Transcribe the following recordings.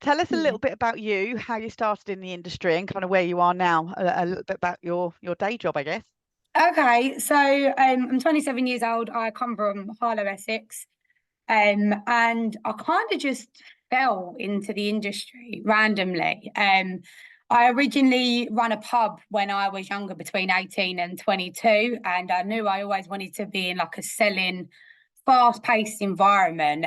Tell us a Yeah. little bit about you, how you started in the industry, and kind of where you are now. A little bit about your day job, I guess. Okay, so I'm 27 years old. I come from Harlow, Essex, and I kind of just fell into the industry randomly. I originally ran a pub when I was younger, between 18 and 22, and I knew I always wanted to be in like a selling, fast-paced environment.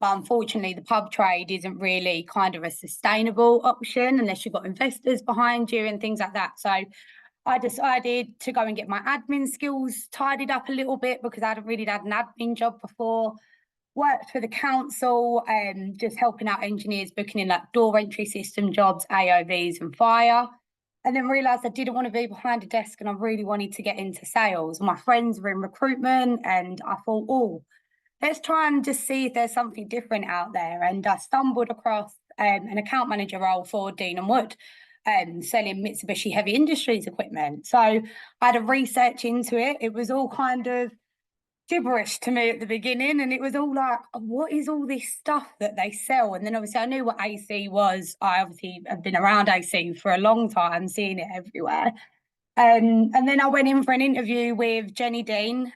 But unfortunately, the pub trade isn't really kind of a sustainable option unless you've got investors behind you and things like that. So I decided to go and get my admin skills tidied up a little bit because I hadn't really had an admin job before. Worked for the council, just helping out engineers booking in like door entry system jobs, AOVs, and fire. And then realised I didn't want to be behind a desk and I really wanted to get into sales. My friends were in recruitment and I thought, oh, let's try and just see if there's something different out there. And I stumbled across an account manager role for Dean and Wood, selling Mitsubishi Heavy Industries equipment. So I had a research into it. It was all kind of gibberish to me at the beginning, and it was all like, what is all this stuff that they sell? And then obviously I knew what AC was. I obviously have been around AC for a long time, seeing it everywhere. And then I went in for an interview with Jenny Dean,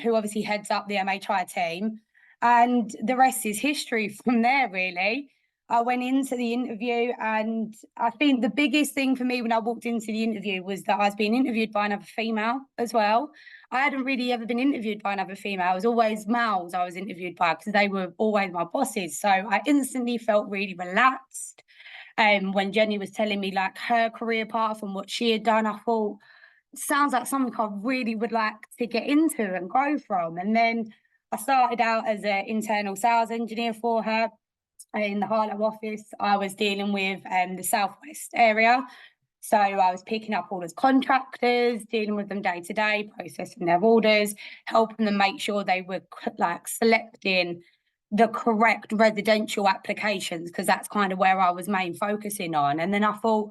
who obviously heads up the MHI team. And the rest is history from there, really. I went into the interview, and I think the biggest thing for me when I walked into the interview was that I was being interviewed by another female as well. I hadn't really ever been interviewed by another female. It was always males I was interviewed by because they were always my bosses. So I instantly felt really relaxed. When Jenny was telling me like her career path and what she had done, I thought, sounds like something I really would like to get into and grow from. And then I started out as an internal sales engineer for her in the Harlow office. I was dealing with the Southwest area. So I was picking up all as contractors, dealing with them day to day, processing their orders, helping them make sure they were like selecting the correct residential applications, because that's kind of where I was main focusing on. And then I thought,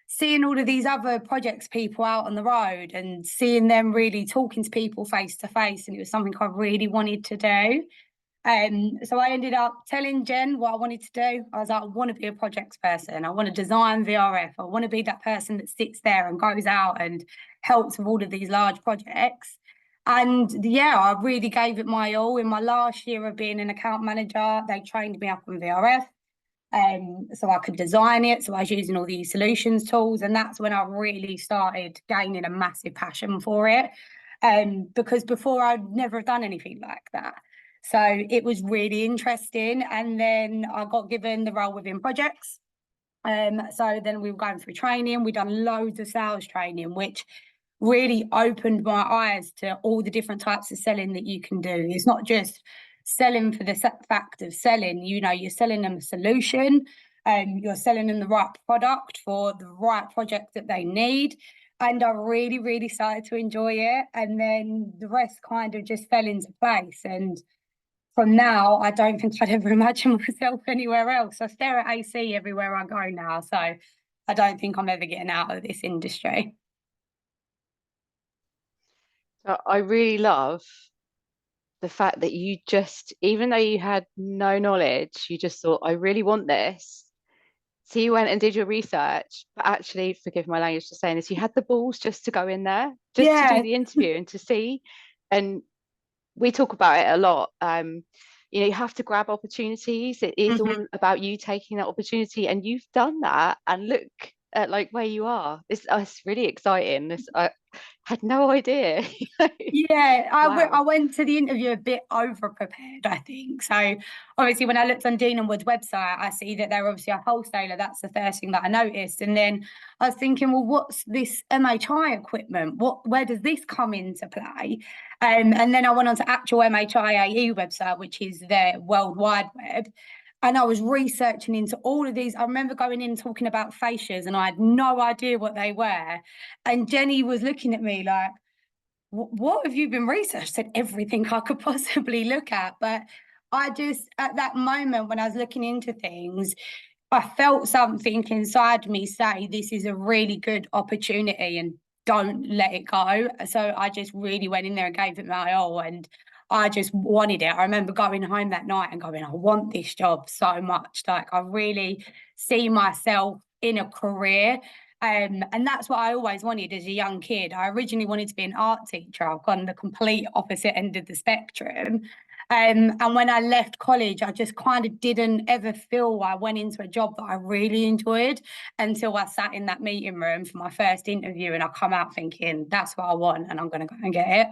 seeing all of these other projects people out on the road and seeing them really talking to people face to face, and it was something I really wanted to do. So I ended up telling Jen what I wanted to do. I was like, I want to be a projects person. I want to design VRF. I want to be that person that sits there and goes out and helps with all of these large projects. And yeah, I really gave it my all. In my last year of being an account manager, they trained me up on VRF. So I could design it. So I was using all these solutions tools. And that's when I really started gaining a massive passion for it. Because before I'd never done anything like that. So it was really interesting. And then I got given the role within projects. So then we were going through training. We'd done loads of sales training, which really opened my eyes to all the different types of selling that you can do. It's not just selling for the fact of selling. You know, you're selling them a solution, you're selling them the right product for the right project that they need. And I really, really started to enjoy it. And then the rest kind of just fell into place. And from now, I don't think I'd ever imagine myself anywhere else. I stare at AC everywhere I go now. So I don't think I'm ever getting out of this industry. So I really love the fact that you just, even though you had no knowledge, you just thought, I really want this. So you went and did your research, but actually, forgive my language for saying this, you had the balls just to go in there, just to do Yeah. the interview and to see. And we talk about it a lot. You have to grab opportunities. It is Mhm. all about you taking that opportunity, and you've done that. And look at like where you are. It's really exciting. I had no idea. Yeah, I Wow. went to the interview a bit over prepared, I think. So obviously when I looked on Dean and Wood's website, I see that they're obviously a wholesaler. That's the first thing that I noticed. And then I was thinking, well, what's this MHI equipment? Where does this come into play? And then I went on to actual MHIAE website, which is their World Wide Web. And I was researching into all of these. I remember going in talking about fascias and I had no idea what they were. And Jenny was looking at me like, what have you been researching? Said everything I could possibly look at. But I just, at that moment when I was looking into things, I felt something inside me say, this is a really good opportunity and don't let it go. So I just really went in there and gave it my all. And I just wanted it. I remember going home that night and going, I want this job so much. Like, I really see myself in a career. And that's what I always wanted as a young kid. I originally wanted to be an art teacher. I've gone the complete opposite end of the spectrum. And when I left college, I just kind of didn't ever feel I went into a job that I really enjoyed until I sat in that meeting room for my first interview, and I come out thinking, that's what I want and I'm going to go and get it.